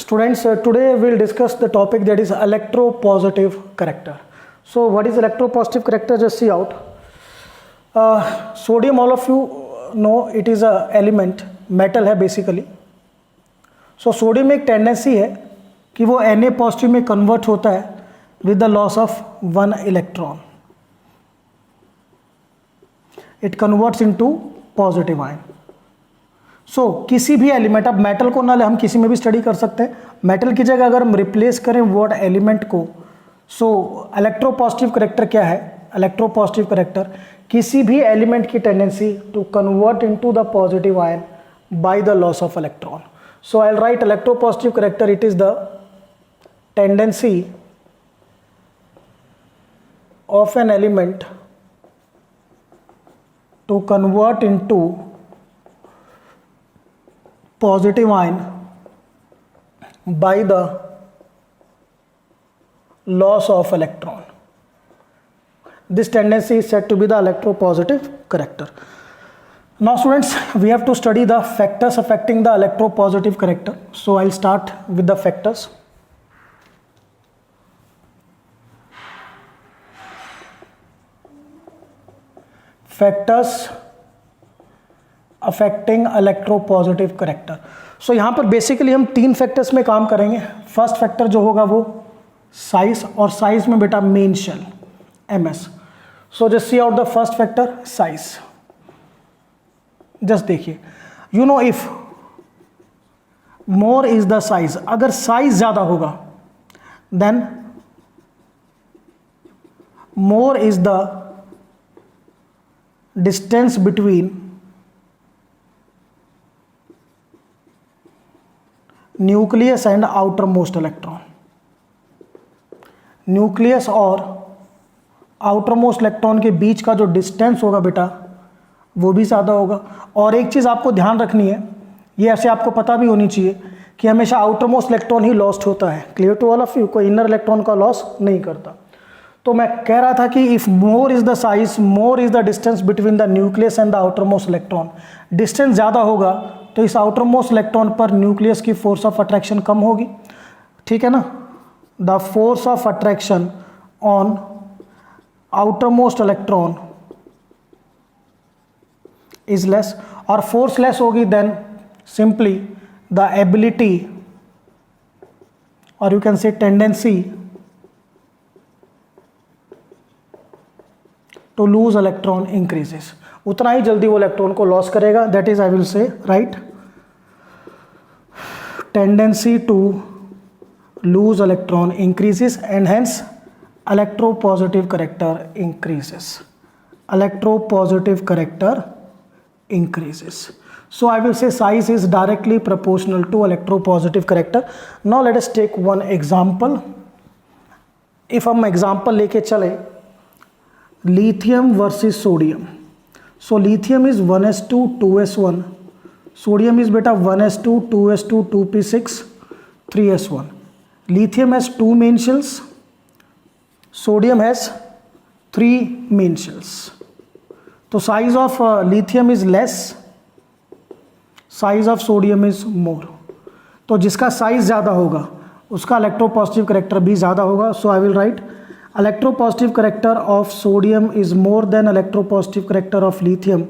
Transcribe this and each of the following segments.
Students, today we'll discuss the topic that is electropositive character. So what is electropositive character? Just see out. Sodium, all of you know, it is a element, metal है basically. So sodium में एक tendency है कि वो Na positive में convert होता है with the loss of one electron. It converts into positive ion. सो किसी भी एलिमेंट, अब मेटल को ना ले, हम किसी में भी स्टडी कर सकते हैं. मेटल की जगह अगर हम रिप्लेस करें वर्ड एलिमेंट को, सो इलेक्ट्रोपॉजिटिव करेक्टर क्या है? इलेक्ट्रोपॉजिटिव करेक्टर किसी भी एलिमेंट की tendency to convert into the positive ion by the loss of electron. So I will write electropositive character, it is the tendency of an element to convert into positive ion by the loss of electron. This tendency is said to be the electropositive character. Now students, we have to study the factors affecting the electropositive character. So I'll start with the factors. Factors affecting electropositive character. So यहाँ पर basically हम तीन factors में काम करेंगे. First factor जो होगा वो साइज, और साइज में बेटा main shell ms. So just see out the first factor size. Just देखिए, you know if more is the size, अगर साइज ज्यादा होगा then more is the distance between nucleus and outer most electron. Nucleus और outer most electron के बीच का जो distance होगा बेटा वो भी ज़्यादा होगा. और एक चीज़ आपको ध्यान रखनी है, ये ऐसे आपको पता भी होनी चाहिए कि हमेशा आउटर मोस्ट इलेक्ट्रॉन ही लॉस्ट होता है. Clear to all of you? कोई इनर इलेक्ट्रॉन का लॉस नहीं करता. तो मैं कह रहा था कि if more is the size, more is the distance between the nucleus and the outer most electron. Distance ज़्यादा होगा तो इस आउटर मोस्ट इलेक्ट्रॉन पर न्यूक्लियस की फोर्स ऑफ अट्रैक्शन कम होगी. ठीक है ना? The force of attraction on outer most electron is less, और फोर्स लेस होगी देन सिंपली द एबिलिटी, और you can say tendency to lose electron increases. उतना ही जल्दी वो इलेक्ट्रॉन को लॉस करेगा. That is I will say right tendency to lose electron increases and hence electropositive character increases. Electropositive character increases. So I will say size is directly proportional to electropositive character. Now let us take one example. If हम example लेके चले lithium versus sodium. So lithium is 1s2 2s1, sodium is beta 1s2 2s2 2p6 3s1. Lithium has 2 main shells, sodium has 3 main shells. तो size of lithium is less, size of sodium is मोर. तो जिसका size ज़्यादा होगा उसका electropositive character भी ज़्यादा होगा. So I will write electropositive character of sodium is more than electropositive character of lithium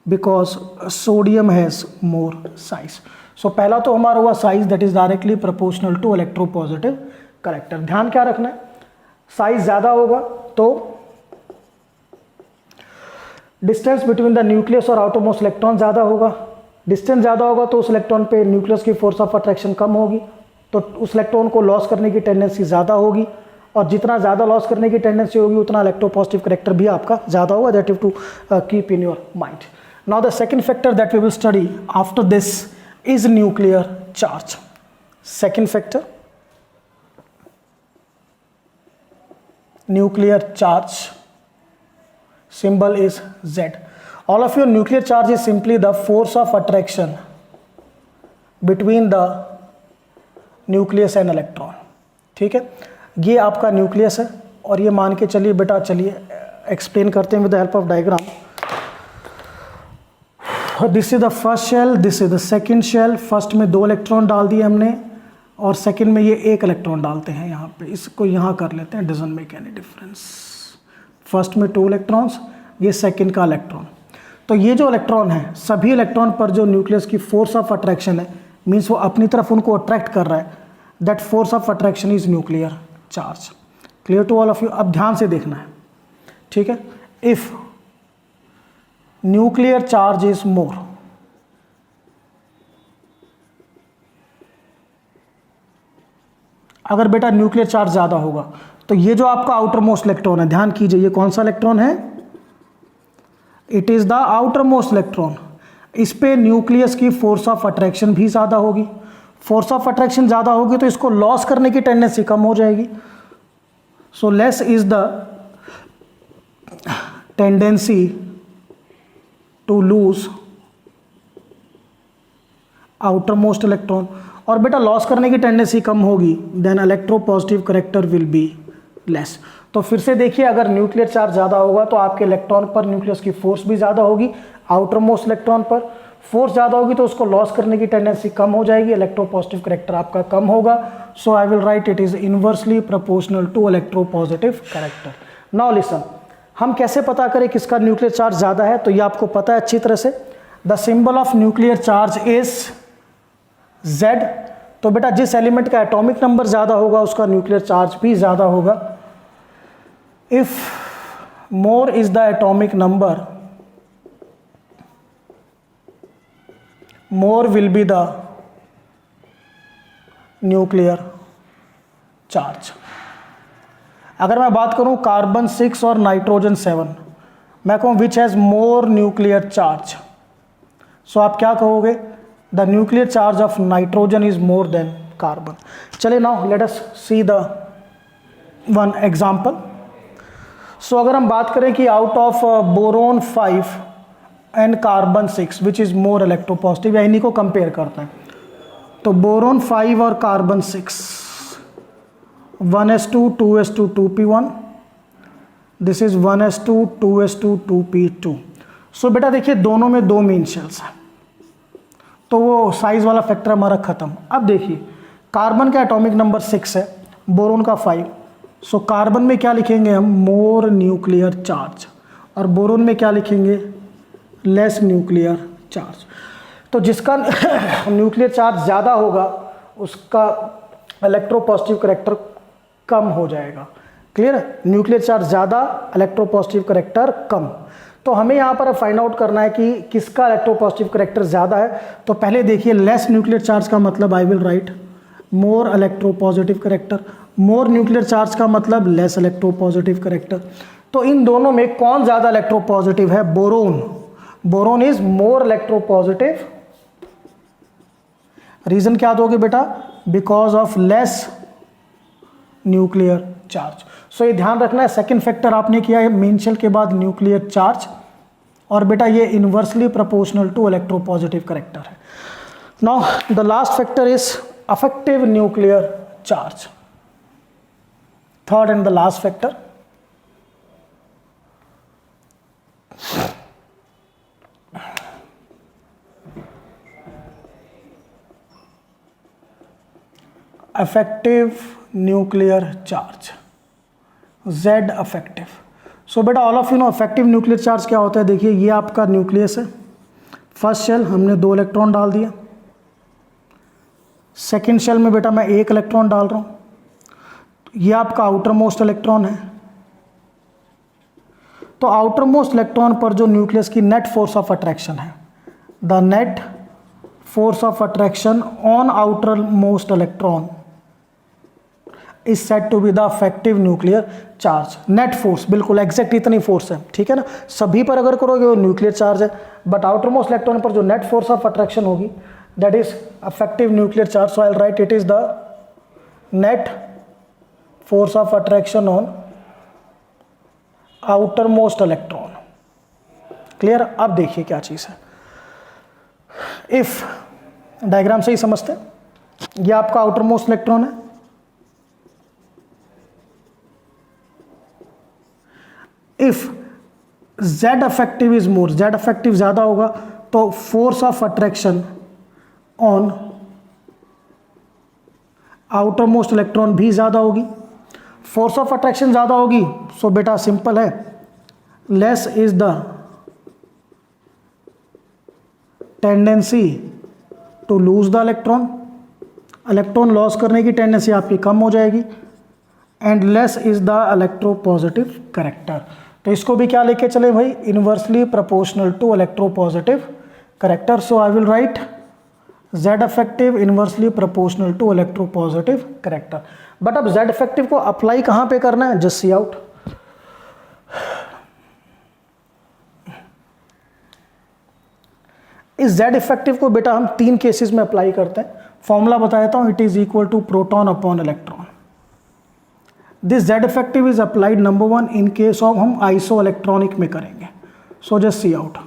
because sodium has more size. So पहला तो हमारा हुआ size, that is directly proportional to electropositive character. ध्यान क्या रखना है, साइज ज़्यादा होगा तो डिस्टेंस बिटवीन द न्यूक्लियस और आउटर मोस्ट इलेक्ट्रॉन ज़्यादा होगा. डिस्टेंस ज़्यादा होगा तो उस इलेक्ट्रॉन पे न्यूक्लियस की फोर्स ऑफ अट्रैक्शन कम होगी, तो उस इलेक्ट्रॉन को लॉस करने की टेंडेंसी ज़्यादा होगी, और जितना ज़्यादा लॉस करने की टेंडेंसी होगी उतना इलेक्ट्रोपॉजिटिव करेक्टर भी आपका ज़्यादा होगा. That you to keep in your mind. Now the second factor that we will study after this is nuclear charge. Second factor nuclear charge, symbol is Z. All of your nuclear charge is simply the force of attraction between the nucleus and electron. ठीक है, ये आपका nucleus है, और ये मान के चलिए बेटा, चलिए एक्सप्लेन करते हैं with the help of diagram. This is the first shell, this is the second shell. First में 2 इलेक्ट्रॉन डाल दिए हमने, और सेकंड में ये एक इलेक्ट्रॉन डालते हैं यहाँ पे, इसको यहाँ कर लेते हैं, doesn't make any difference. First में 2 इलेक्ट्रॉन्स, ये सेकंड का इलेक्ट्रॉन। तो ये जो इलेक्ट्रॉन है, सभी इलेक्ट्रॉन पर जो न्यूक्लियस की फोर्स ऑफ अट्रैक्शन है, मीन्स वो अपनी तरफ उनको अट्रैक्ट कर रहा है, that force of attraction is nuclear charge. Clear to all of you? अब ध्यान से देखना है, ठीक है। If nuclear charge is more, अगर बेटा न्यूक्लियर चार्ज ज़्यादा होगा तो ये जो आपका आउटर मोस्ट इलेक्ट्रॉन है, ध्यान कीजिए, ये कौन सा इलेक्ट्रॉन है? It is the outer most electron. इस पे न्यूक्लियस की फोर्स ऑफ अट्रैक्शन भी ज़्यादा होगी। फोर्स ऑफ अट्रैक्शन ज़्यादा होगी तो इसको लॉस करने की टेंडेंसी कम हो जाएगी। So less is the tendency to lose outer most electron, और बेटा लॉस करने की टेंडेंसी कम होगी, then electropositive character will be less. तो फिर से देखिए, अगर न्यूक्लियर चार्ज ज़्यादा होगा तो आपके इलेक्ट्रॉन पर न्यूक्लियस की फोर्स भी ज़्यादा होगी, आउटर मोस्ट इलेक्ट्रॉन पर फोर्स ज़्यादा होगी तो उसको लॉस करने की टेंडेंसी कम हो जाएगी, इलेक्ट्रोपॉजिटिव करेक्टर आपका कम होगा। So I will write it is inversely proportional to electropositive character. Now listen, हम कैसे पता करें किसका न्यूक्लियर चार्ज ज़्यादा है? तो ये आपको पता है अच्छी तरह से, the symbol of nuclear charge is Z। तो बेटा जिस एलिमेंट का एटॉमिक नंबर ज़्यादा होगा उसका न्यूक्लियर चार्ज भी ज़्यादा होगा। If more is the atomic number, more will be the nuclear charge. अगर मैं बात करूं कार्बन 6 और नाइट्रोजन 7, मैं कहूं which has more nuclear charge, so आप क्या कहोगे? The nuclear charge of nitrogen is more than carbon. चलिए now let us see the one example. So अगर हम बात करें कि out of boron 5 and carbon 6 which is more electropositive, या इन्हीं को कंपेयर करते हैं, तो बोरोन 5 और carbon 6, 1s2 2s2 2p1, this is 1s2 2s2 2p2। सो बेटा देखिए दोनों में 2 मीन शेल्स हैं, तो वो साइज वाला फैक्टर हमारा खत्म। अब देखिए कार्बन का एटॉमिक नंबर 6 है, बोरोन का 5, सो कार्बन में क्या लिखेंगे हम? मोर न्यूक्लियर चार्ज, और बोरोन में क्या लिखेंगे? Less nuclear charge. तो जिसका न्यूक्लियर चार्ज ज़्यादा होगा उसका इलेक्ट्रोपॉजिटिव करेक्टर कम हो जाएगा। क्लियर है? न्यूक्लियर चार्ज ज़्यादा, इलेक्ट्रोपॉजिटिव करेक्टर कम। तो हमें यहाँ पर फाइंड आउट करना है कि किसका इलेक्ट्रोपॉजिटिव करेक्टर ज़्यादा है। तो पहले देखिए लेस न्यूक्लियर चार्ज का मतलब आई will right more electropositive character, more nuclear charge का मतलब लेस इलेक्ट्रोपॉजिटिव करेक्टर। तो इन दोनों में कौन ज़्यादा इलेक्ट्रोपॉजिटिव है? Boron. Boron is more electropositive. Reason क्या दोगे बेटा? Because of less nuclear charge. So ये ध्यान रखना है, सेकंड फैक्टर आपने किया है मेन शेल के बाद न्यूक्लियर चार्ज, और बेटा ये inversely proportional to electropositive character है। Now the last factor is effective nuclear charge, third and the last factor. Effective nuclear charge, Z effective. So बेटा all of you know effective nuclear charge क्या होता है। देखिए ये आपका nucleus है, first shell हमने 2 इलेक्ट्रॉन डाल दिया, सेकेंड शेल में बेटा मैं 1 इलेक्ट्रॉन डाल रहा हूँ, ये आपका आउटर मोस्ट इलेक्ट्रॉन है। तो आउटर मोस्ट इलेक्ट्रॉन पर जो न्यूक्लियस की नेट फोर्स ऑफ अट्रैक्शन है, the net force of attraction on outer most electron is said to be the effective nuclear charge. Net force बिल्कुल एग्जैक्ट इतनी force है, ठीक है ना। सभी पर अगर करोगे वो न्यूक्लियर चार्ज है, बट आउटर मोस्ट इलेक्ट्रॉन पर जो नेट फोर्स ऑफ अट्रैक्शन होगी that is effective nuclear charge. So I will write it is the net force of attraction on outer most electron. Clear? अब देखिए क्या चीज है। If diagram से ही समझते हैं, ये आपका आउटर मोस्ट इलेक्ट्रॉन है, if Z affective is more, Z affective ज्यादा होगा तो force of attraction on outer most electron भी ज़्यादा होगी, फोर्स ऑफ अट्रैक्शन ज़्यादा होगी। सो बेटा सिंपल है, less is the tendency to lose the electron, electron loss करने की टेंडेंसी आपकी कम हो जाएगी, and less is the electropositive character. तो इसको भी क्या लेके चले भाई, inversely proportional to electropositive character. So I will write Z effective inversely proportional to electropositive character. But अब Z इफेक्टिव को अप्लाई कहां पे करना है, जस्ट सी आउट। इस Z इफेक्टिव को बेटा हम 3 केसेस में अप्लाई करते हैं। फॉर्मूला बता देता हूं, it is equal to proton upon electron. This Z effective is applied number 1 in case of हम आइसो इलेक्ट्रॉनिक में करेंगे। So just see out,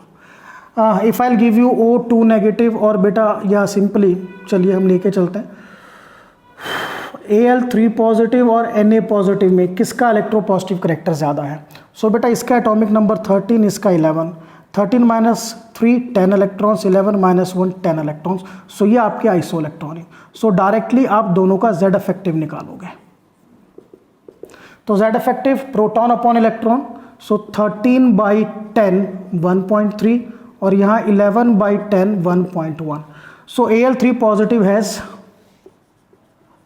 if I give you O2 negative, और बेटा या सिंपली चलिए हम लेके चलते हैं Al3 पॉजिटिव और Na पॉजिटिव में किसका इलेक्ट्रोपॉजिटिव करेक्टर ज़्यादा है। सो बेटा इसका एटॉमिक नंबर 13, इसका 11, 13 माइनस 3 10 इलेक्ट्रॉन्स, 11 माइनस 1 10 इलेक्ट्रॉन्स। सो ये आपके आइसो इलेक्ट्रॉन है। सो डायरेक्टली आप दोनों का Z इफेक्टिव निकालोगे। तो Z effective proton upon electron, so 13 by 10 1.3 और यहाँ 11 by 10 1.1। So Al3 positive has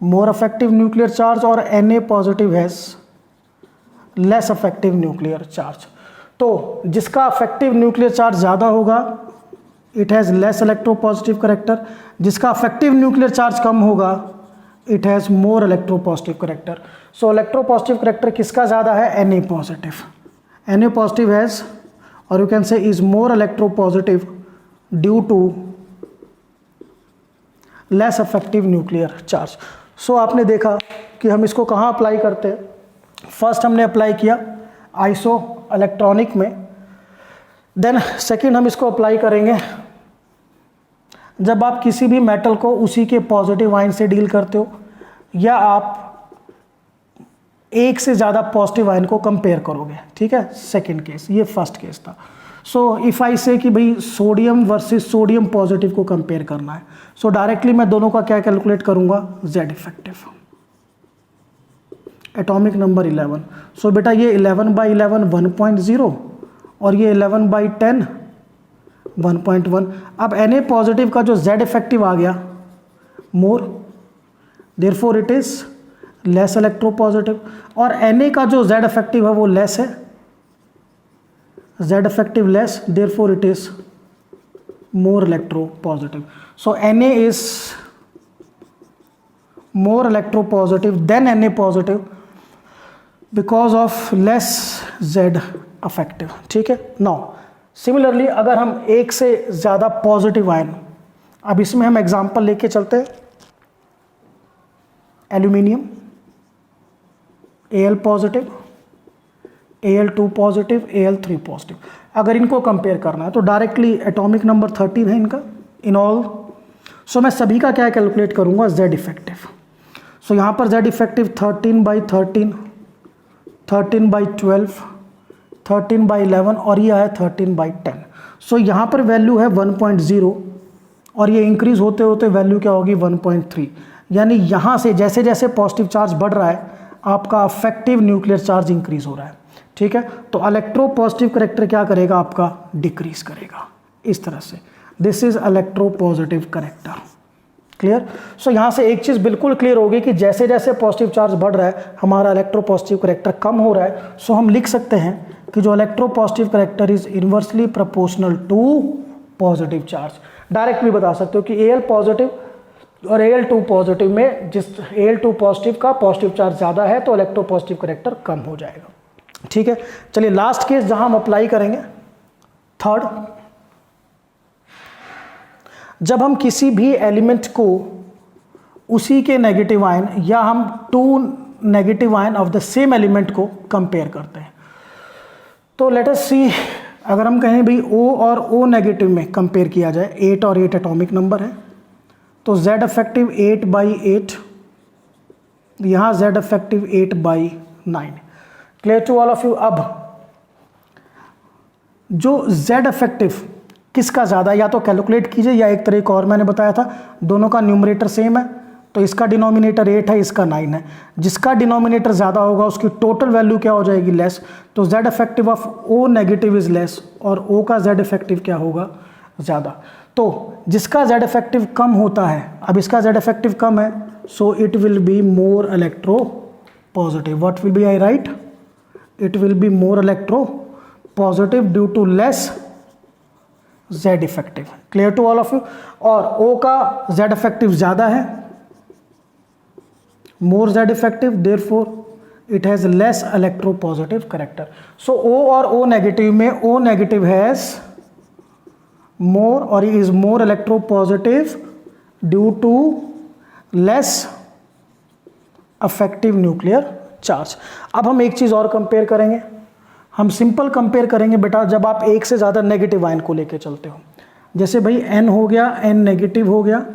more affective nuclear charge और Na positive has less effective nuclear charge. तो जिसका अफेक्टिव न्यूक्लियर चार्ज ज़्यादा होगा it has less electropositive character, जिसका affective nuclear charge कम होगा it has more electropositive character. So electropositive character किसका ज़्यादा है, Na positive. Na positive has और you can say is more electropositive due to less effective nuclear charge. So आपने देखा कि हम इसको कहाँ अप्लाई करते हैं। फर्स्ट हमने अप्लाई किया आइसो इलेक्ट्रॉनिक में, देन सेकंड हम इसको अप्लाई करेंगे जब आप किसी भी मेटल को उसी के पॉजिटिव आयन से डील करते हो, या आप एक से ज़्यादा पॉजिटिव आयन को कंपेयर करोगे। ठीक है, सेकंड केस, ये फर्स्ट केस था। सो इफ़ आई से कि भाई सोडियम वर्सेस सोडियम पॉजिटिव को कंपेयर करना है, सो डायरेक्टली मैं दोनों का क्या कैलकुलेट करूंगा, Z इफेक्टिव, एटॉमिक नंबर 11। सो बेटा ये 11 बाई 11 1.0 और ये 11 बाई 10 1.1। अब Na पॉजिटिव का जो Z इफेक्टिव आ गया more, therefore it is less electropositive, और Na का जो Z इफेक्टिव है वो लेस है, Z effective less, therefore it is more electropositive. So Na is more electropositive than Na positive because of less Z effective. ठीक है, now similarly अगर हम एक से ज़्यादा पॉजिटिव आयन, अब इसमें हम एग्जांपल लेके चलते हैं, aluminium Al positive, Al2 positive, Al3 positive, अगर इनको कंपेयर करना है तो डायरेक्टली एटॉमिक नंबर 13 है इनका इन ऑल। सो मैं सभी का क्या कैलकुलेट करूंगा, Z इफेक्टिव। सो यहाँ पर Z effective 13 by 13, 13 by 12, 13 by 11 और ये है 13 बाई 10। सो यहाँ पर वैल्यू है 1.0 और ये इंक्रीज होते होते वैल्यू क्या होगी 1.3। यानी यहाँ से जैसे जैसे पॉजिटिव चार्ज बढ़ रहा है आपका अफेक्टिव न्यूक्लियर चार्ज इंक्रीज हो रहा है। ठीक है, तो इलेक्ट्रो पॉजिटिव करेक्टर क्या करेगा, आपका डिक्रीज करेगा इस तरह से। This is electropositive character. Clear. So यहाँ से एक चीज़ बिल्कुल क्लियर होगी कि जैसे जैसे पॉजिटिव चार्ज बढ़ रहा है हमारा इलेक्ट्रो पॉजिटिव करेक्टर कम हो रहा है। सो हम लिख सकते हैं कि जो electropositive character is inversely proportional to positive charge. Direct भी बता सकते हो कि Al पॉजिटिव और Al2 पॉजिटिव में जिस Al2 पॉजिटिव का पॉजिटिव चार्ज ज़्यादा है तो इलेक्ट्रो पॉजिटिव करेक्टर कम हो जाएगा। ठीक है, चलिए लास्ट केस जहां हम अप्लाई करेंगे, थर्ड, जब हम किसी भी एलिमेंट को उसी के नेगेटिव आयन या हम 2 negative ion of the same element को कंपेयर करते हैं। तो लेट अस सी, अगर हम कहें भाई O और O नेगेटिव में कंपेयर किया जाए, 8 और 8 एटॉमिक नंबर है, तो Z इफेक्टिव 8 बाई 8, यहाँ Z effective 8 by 9। Clear to all of you. अब जो Z इफेक्टिव किसका ज़्यादा, या तो कैलकुलेट कीजिए या एक तरीका और मैंने बताया था, दोनों का न्यूमरेटर सेम है तो इसका डिनोमिनेटर 8 है, इसका 9 है। जिसका डिनोमिनेटर ज़्यादा होगा उसकी टोटल वैल्यू क्या हो जाएगी, लेस। तो z effective of O negative is less और O का z इफेक्टिव क्या होगा, ज़्यादा। तो जिसका z इफेक्टिव कम होता है, अब इसका z इफेक्टिव कम है, so it will be more electropositive. What will be I write, it will be more electropositive due to less z effective. Clear to all of you. और O का z effective ज़्यादा है, more Z effective, therefore it has less electropositive character. So O और O negative में O negative has more or is more electropositive due to less effective nuclear charge. अब हम एक चीज़ और कंपेयर करेंगे, हम सिंपल कंपेयर करेंगे बेटा, जब आप एक से ज़्यादा नेगेटिव आयन को लेके चलते हो। जैसे भाई N हो गया, N नेगेटिव हो गया,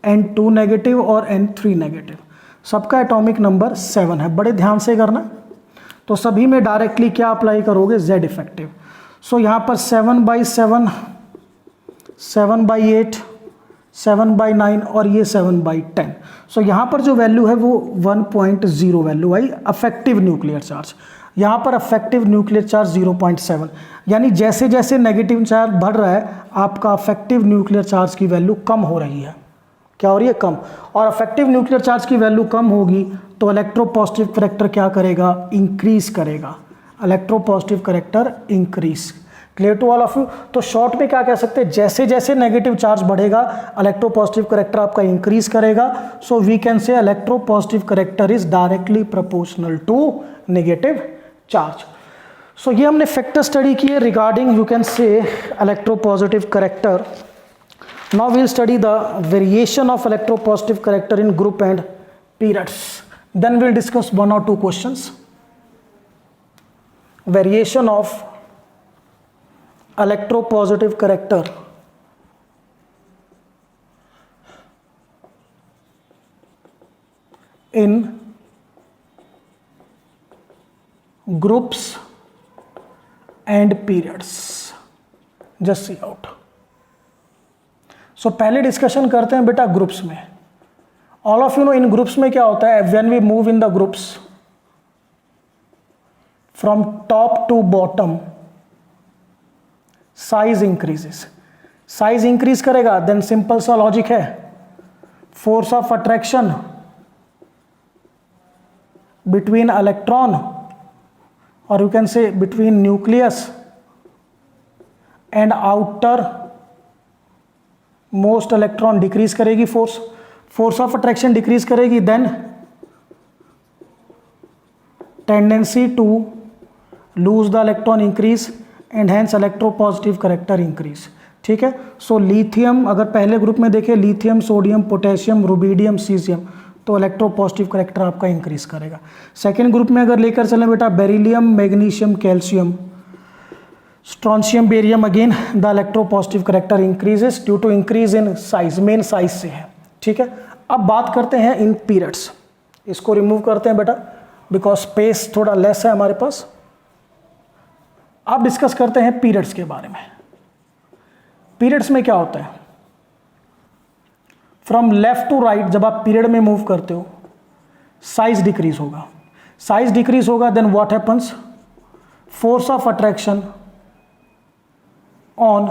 N2 नेगेटिव और N3 नेगेटिव, सबका एटॉमिक नंबर 7 है। बड़े ध्यान से करना। तो सभी में डायरेक्टली क्या अप्लाई करोगे, Z इफेक्टिव। सो यहाँ पर 7/7, 7/8, 7/9 और ये 7/10। सो यहाँ पर जो वैल्यू है वो 1.0 वैल्यू आई अफेक्टिव न्यूक्लियर चार्ज। यहाँ पर अफेक्टिव न्यूक्लियर चार्ज 0.7, यानी जैसे जैसे नेगेटिव चार्ज बढ़ रहा है आपका अफेक्टिव न्यूक्लियर चार्ज की वैल्यू कम हो रही है। क्या हो रही है, कम। और अफेक्टिव न्यूक्लियर चार्ज की वैल्यू कम होगी तो इलेक्ट्रोपॉजिटिव करैक्टर क्या करेगा, इंक्रीज करेगा। Electropositive character increase. Clear to all of you. तो शॉर्ट में क्या कह सकते हैं, जैसे जैसे नेगेटिव चार्ज बढ़ेगा इलेक्ट्रोपॉजिटिव करैक्टर आपका इंक्रीज करेगा। So we can say electropositive character is directly proportional to negative charge. So ये हमने फैक्टर स्टडी किए regarding you can say electropositive character. Now we'll study the variation of electropositive character in group and periods. Then we'll discuss one or two questions. Variation of electropositive character in groups and periods. Just see out. So पहले discussion करते हैं बेटा groups में। All of you know इन groups में क्या होता है, when we move in the groups from top to bottom size increases. Size increase करेगा देन सिंपल सा लॉजिक है, force of attraction between electron और you can say between nucleus and outer most electron decrease करेगी, force of attraction decrease करेगी, then tendency to lose the electron increase and hence electropositive character increase. ठीक है। So lithium अगर पहले group में देखें, lithium, sodium, potassium, rubidium, caesium, तो electropositive character आपका इंक्रीज करेगा। सेकेंड ग्रुप में अगर लेकर चलें बेटा beryllium, magnesium, calcium, strontium, barium, again the electropositive character increases due to increase in size, main size से है। ठीक है। अब बात करते हैं इन पीरियड्स। इसको रिमूव करते हैं बेटा बिकॉज स्पेस थोड़ा लेस है हमारे पास। अब डिस्कस करते हैं पीरियड्स के बारे में। पीरियड्स में क्या होता है, फ्रॉम लेफ्ट टू राइट जब आप पीरियड में मूव करते हो साइज डिक्रीज होगा। साइज डिक्रीज होगा then what happens, force of attraction on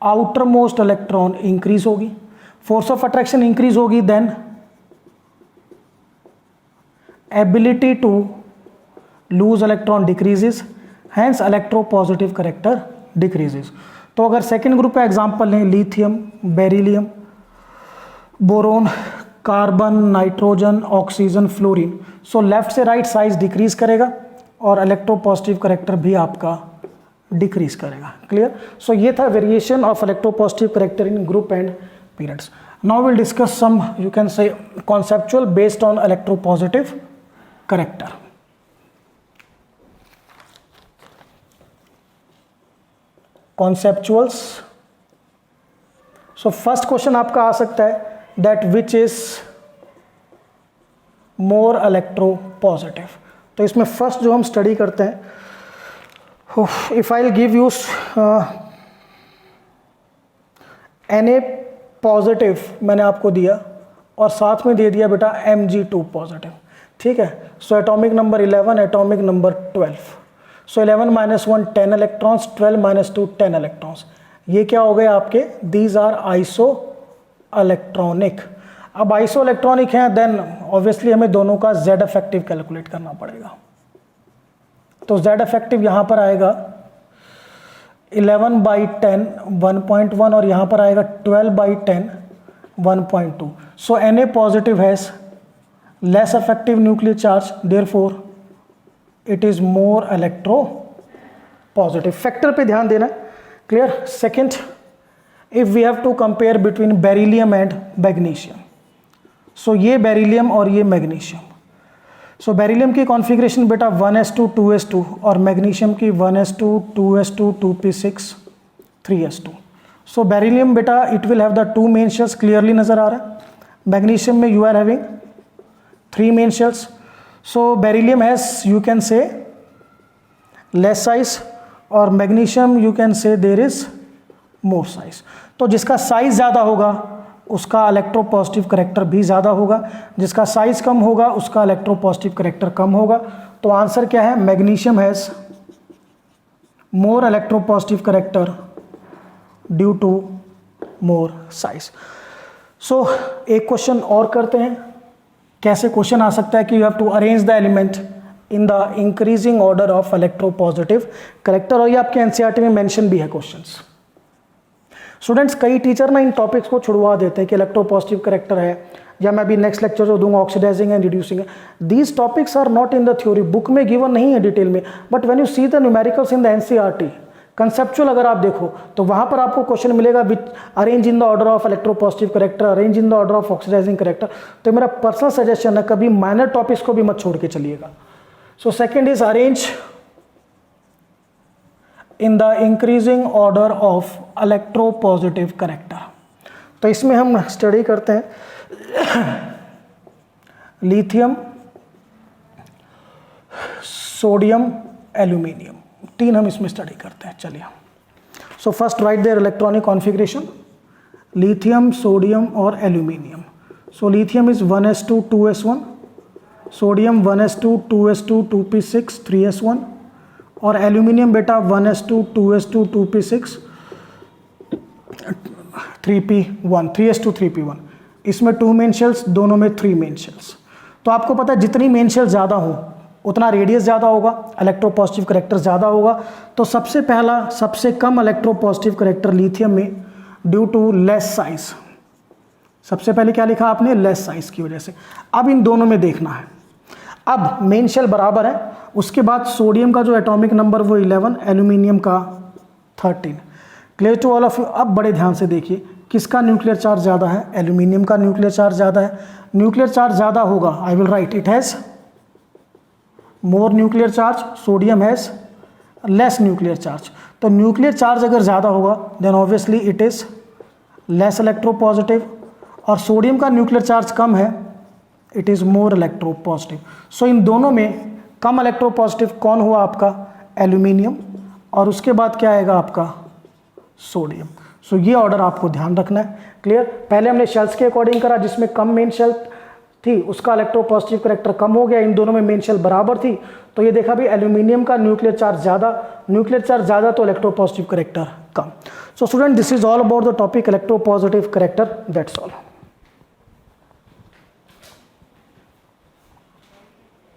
outer most electron increase होगी। फोर्स ऑफ अट्रैक्शन इंक्रीज होगी then ability to lose electron decreases, hence electropositive character decreases. तो अगर second group का example लें, lithium, beryllium, boron, carbon, nitrogen, oxygen, fluorine, so left से right size decrease करेगा और electropositive character भी आपका डिक्रीज करेगा। क्लियर। सो ये था variation of electropositive character in group and periods. Now will discuss some you can say conceptual based on electropositive character. Conceptuals. So first question आपका आ सकता है that which is more electropositive. तो इसमें first जो हम स्टडी करते हैं, if I'll give you Na positive मैंने आपको दिया और साथ में दे दिया बेटा Mg2 पॉजिटिव, ठीक है। So atomic number 11, atomic number 12। सो 11 - 1 10 इलेक्ट्रॉन्स, 12 - 2 10 इलेक्ट्रॉन्स। ये क्या हो गए आपके, दीज आर आइसो इलेक्ट्रॉनिक। अब आइसो इलेक्ट्रॉनिक हैं, देन ऑब्वियसली हमें दोनों का Z इफेक्टिव कैलकुलेट करना पड़ेगा। तो Z इफेक्टिव यहाँ पर आएगा 11/10 1.1 और यहाँ पर आएगा 12/10 1.2। So Na positive has less effective nuclear charge, therefore it is more electropositive. Factor पे ध्यान देना, clear. Second, if we have to compare between beryllium and magnesium, so ये बेरिलियम और ये मैग्नीशियम। सो बेरिलियम की configuration बेटा 1s2 2s2 और magnesium की 1s2 2s2 2p6 3s2। So beryllium बेटा it will have the 2 main shells, clearly नजर आ रहा है। मैग्नीशियम में you are having 3 main shells. So beryllium has you can say less size और magnesium you can say there is more size. तो जिसका size ज़्यादा होगा उसका इलेक्ट्रोपॉजिटिव करेक्टर भी ज़्यादा होगा, जिसका साइज कम होगा उसका इलेक्ट्रोपॉजिटिव करेक्टर कम होगा। तो आंसर क्या है, magnesium has more electropositive character due to more size. So एक क्वेश्चन और करते हैं। कैसे क्वेश्चन आ सकता है कि you have to arrange the element in the increasing order of electropositive character, और ये आपके एनसीईआरटी में मेंशन भी है क्वेश्चंस। स्टूडेंट्स कई टीचर ना इन टॉपिक्स को छुड़वा देते हैं कि इलेक्ट्रोपॉजिटिव करेक्टर है, या मैं अभी नेक्स्ट लेक्चर जो दूंगा ऑक्सीडाइजिंग एंड रिड्यूसिंग है। These topics are not in the theory, book में गिवन नहीं है डिटेल में, but when you see the numericals in the NCERT conceptual अगर आप देखो तो वहां पर आपको क्वेश्चन मिलेगा which arrange in the order of electropositive character, arrange in the order of oxidising character. तो मेरा पर्सनल सजेशन है कभी माइनर टॉपिक्स को भी मत छोड़ के चलिएगा। So second is arrange in the increasing order of electropositive character। तो इसमें हम स्टडी करते हैं लिथियम, सोडियम, एल्यूमिनियम, 3 हम इसमें स्टडी करते हैं। चलिए, so first write there electronic configuration, lithium, sodium और aluminium. So lithium is 1s2 2s1, sodium 1s2 2s2 2p6 3s1 और एल्यूमिनियम बेटा 1s2 2s2 2p6 3p1 3s2 3p1। इसमें 2 मेन शेल्स, दोनों में 3 मेन शेल्स। तो आपको पता है जितनी मेन शेल्स ज़्यादा हो उतना रेडियस ज़्यादा होगा, इलेक्ट्रोपॉजिटिव करेक्टर ज़्यादा होगा। तो सबसे पहला सबसे कम इलेक्ट्रोपॉजिटिव करेक्टर लिथियम में ड्यू टू लेस साइज। सबसे पहले क्या लिखा आपने, लेस साइज की वजह से। अब इन दोनों में देखना है, अब मेन शेल बराबर है, उसके बाद सोडियम का जो एटॉमिक नंबर वो 11, एल्यूमिनियम का 13। Clear to all of you. अब बड़े ध्यान से देखिए किसका न्यूक्लियर चार्ज ज़्यादा है, एल्यूमिनियम का न्यूक्लियर चार्ज ज़्यादा है। न्यूक्लियर चार्ज ज़्यादा होगा, I will write it has more nuclear charge, sodium has less nuclear charge. तो न्यूक्लियर चार्ज अगर ज़्यादा होगा then obviously it is less electropositive, और सोडियम का न्यूक्लियर चार्ज कम है, it is more electropositive. So इन दोनों में कम इलेक्ट्रोपॉजिटिव कौन हुआ आपका, एल्यूमिनियम, और उसके बाद क्या आएगा आपका सोडियम। सो ये ऑर्डर आपको ध्यान रखना है। क्लियर। पहले हमने शेल्स के अकॉर्डिंग करा, जिसमें कम मेन शेल थी उसका इलेक्ट्रोपॉजिटिव करेक्टर कम हो गया, इन दोनों में मेन शेल बराबर थी। तो ये देखा भी एल्यूमिनियम का न्यूक्लियर चार्ज ज़्यादा तो electropositive character come. So student this is all about the topic electropositive character, that's all.